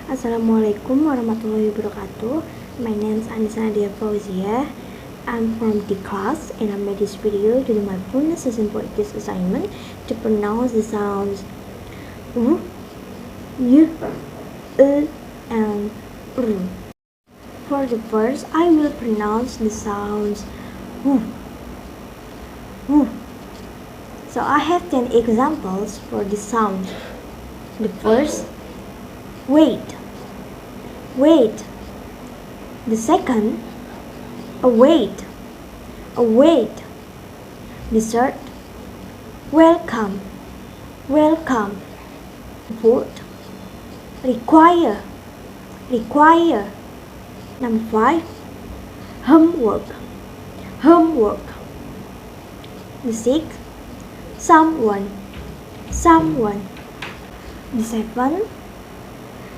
Assalamualaikum warahmatullahi wabarakatuh. My name is Annisa Nadya Fauziah. I'm from the class and I made this video to do my pronunciation practice assignment to pronounce the sounds R, Y, and R. For the first, I will pronounce the sounds W. So I have 10 examples for the sound. The first, wait. The second, await. The third, welcome. The fourth, require. Number 5, homework. The sixth, someone. The seventh,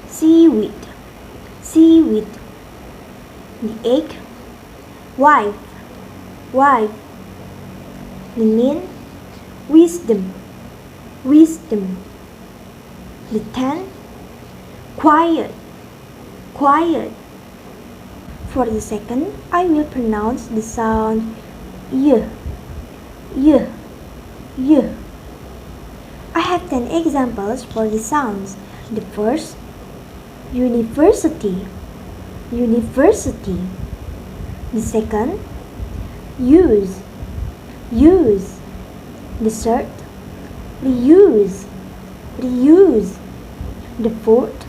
seaweed. The eighth, wife. The ninth, wisdom. The 10th, quiet. For the second, I will pronounce the sound y. I have 10 examples for the sounds. The first, university. The second, use. The third, reuse. The fourth,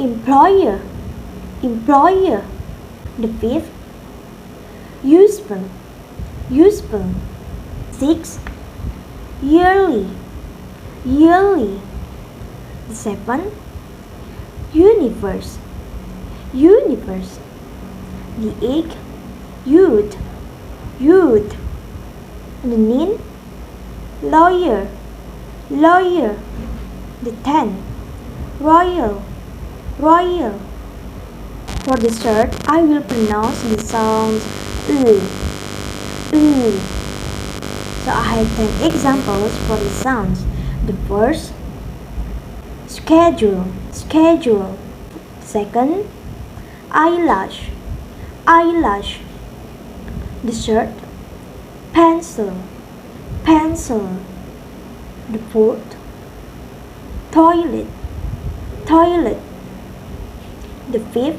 employer. The fifth, useful. Sixth, yearly. The seventh, universe. The eighth, youth. The ninth, lawyer. The 10th, royal. For the third, I will pronounce the sounds So I have 10 examples for the sounds. The first, schedule. Second, eyelash. The third, pencil. The fourth, toilet. The fifth,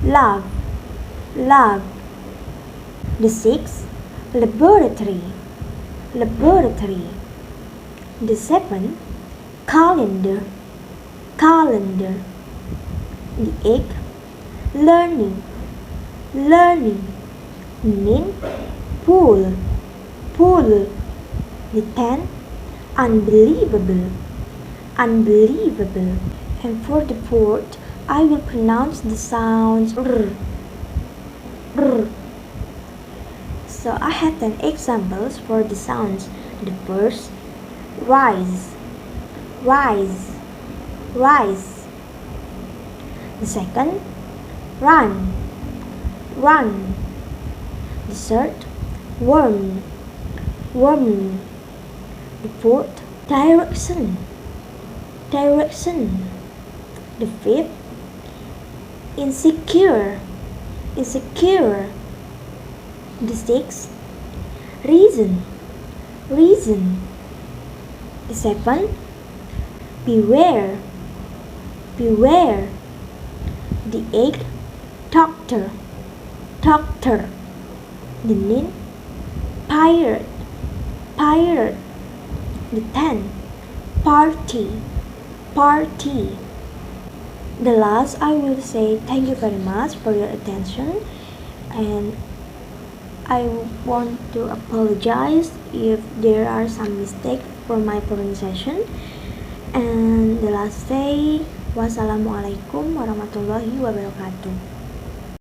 love. The sixth, laboratory. The seventh, calendar. The eighth, learning. The ninth, pool. The 10th, unbelievable. And for the fourth, I will pronounce the sounds R. So I have 10 examples for the sounds. The first, rise. The second, run. The third, warm. The fourth, direction. The fifth, insecure. The sixth, reason. The seventh, beware. The eighth, doctor. The ninth, pirate. The 10th, party. The last, I will say thank you very much for your attention, and I want to apologize if there are some mistakes from my pronunciation. And the last say, wassalamualaikum warahmatullahi wabarakatuh.